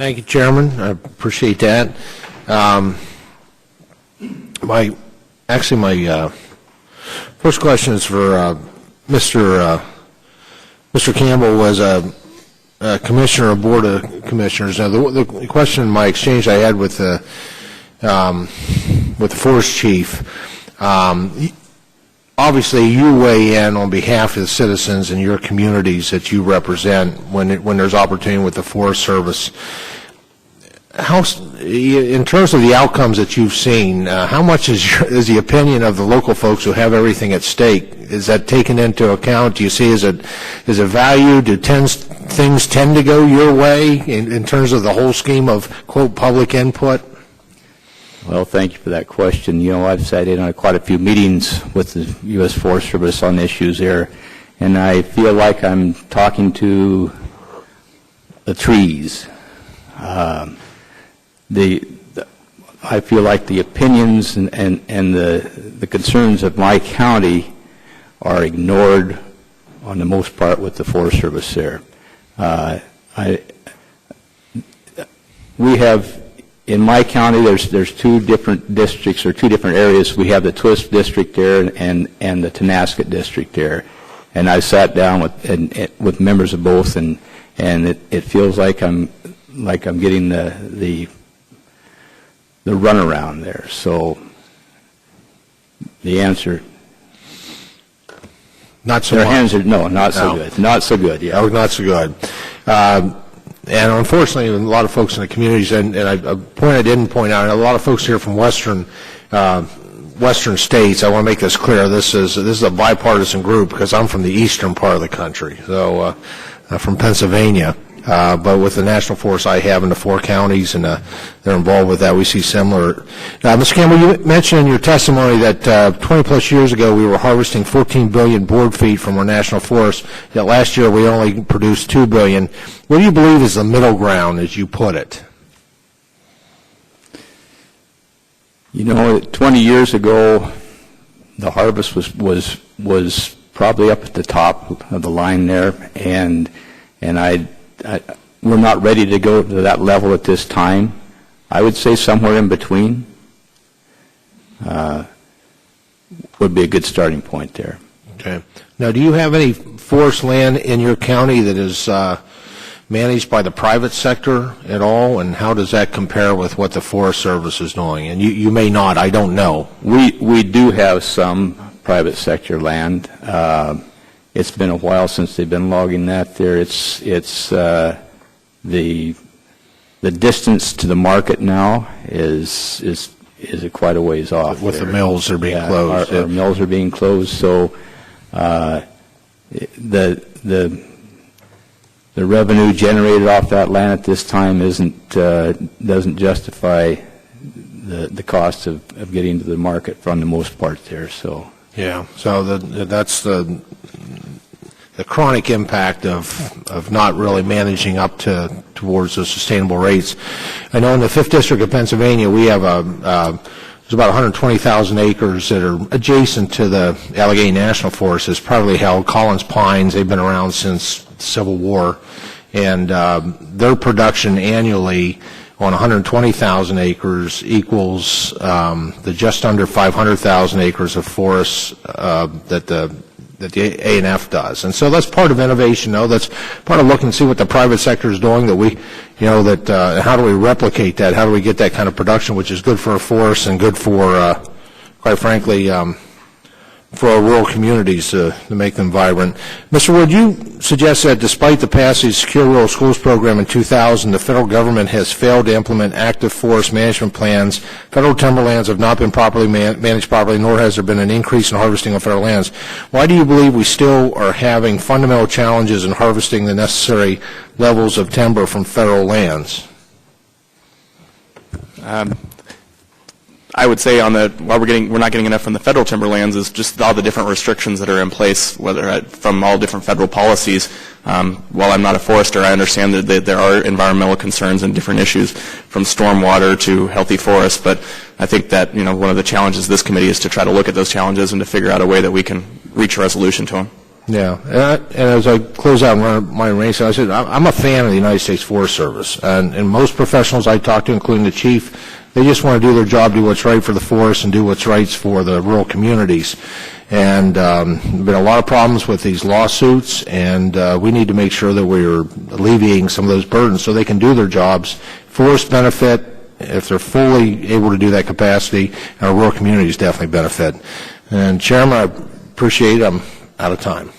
Thank you, Chairman. I appreciate that. My first question is for Mr. Campbell. Was a commissioner of Board of Commissioners. Now, the question, my exchange I had with the Forest Chief, obviously you weigh in on behalf of the citizens in your communities that you represent when there's opportunity with the Forest Service. In terms of the outcomes that you've seen, how much is the opinion of the local folks who have everything at stake? Is that taken into account? Do you see is it valued? Do things tend to go your way in terms of the whole scheme of, quote, public input? Well, thank you for that question. You know, I've sat in on quite a few meetings with the U.S. Forest Service on issues there, and I feel like I'm talking to the trees. I feel like the opinions and the concerns of my county are ignored on the most part with the Forest Service there. We have, in my county, there's two different districts or two different areas. We have the Twist district there and the Tonasket district there, and I sat down with members of both, and it feels like I'm getting the runaround there. So the answer, not so their much. hands are not so good. Not so good. Yeah. Oh, not so good. And unfortunately, a lot of folks in the communities, and a point I didn't point out, a lot of folks here from western states. I want to make this clear. This is a bipartisan group because I'm from the eastern part of the country, so from Pennsylvania. But with the national forest I have in the 4 counties, and they're involved with that, we see similar. Mr. Campbell, you mentioned in your testimony that 20-plus years ago we were harvesting 14 billion board feet from our national forests, yet last year we only produced 2 billion. What do you believe is the middle ground, as you put it? You know, 20 years ago, the harvest was probably up at the top of the line there, and we're not ready to go to that level at this time. I would say somewhere in between would be a good starting point there. Okay. Now, do you have any forest land in your county that is managed by the private sector at all, and how does that compare with what the Forest Service is doing? And you may not, I don't know. We do have some private sector land. It's been a while since they've been logging that there. It's the distance to the market now is quite a ways off. With there. The mills are being closed. Our mills are being closed, so the revenue generated off that land at this time doesn't justify the cost of getting to the market for the most part there. So yeah, so that's the chronic impact of not really managing up towards the sustainable rates. I know in the 5th District of Pennsylvania we have there's about 120,000 acres that are adjacent to the Allegheny National Forest. It's privately held. Collins Pines, they've been around since the Civil War, and their production annually on 120,000 acres equals the just under 500,000 acres of forests that the A&F does. And so that's part of innovation, though. That's part of looking to see what the private sector is doing, how do we replicate that? How do we get that kind of production, which is good for our forests and good for, quite frankly, for our rural communities to make them vibrant. Mr. Wood, you suggest that despite the passage of the Secure Rural Schools program in 2000, the federal government has failed to implement active forest management plans. Federal timberlands have not been properly managed properly, nor has there been an increase in harvesting of federal lands. Why do you believe we still are having fundamental challenges in harvesting the necessary levels of timber from federal lands? I would say why we're not getting enough from the federal timberlands is just all the different restrictions that are in place, whether from all different federal policies. While I'm not a forester, I understand that there are environmental concerns and different issues from stormwater to healthy forests. But I think that one of the challenges of this committee is to try to look at those challenges and to figure out a way that we can reach a resolution to them. Yeah, and as I close out my race, I said I'm a fan of the United States Forest Service, and most professionals I talk to, including the chief, they just want to do their job, do what's right for the forest, and do what's right for the rural communities. And been a lot of problems with these lawsuits, and we need to make sure that we're alleviating some of those burdens so they can do their jobs. Forests benefit if they're fully able to do that capacity, and our rural communities definitely benefit. And Chairman, I appreciate it. I'm out of time.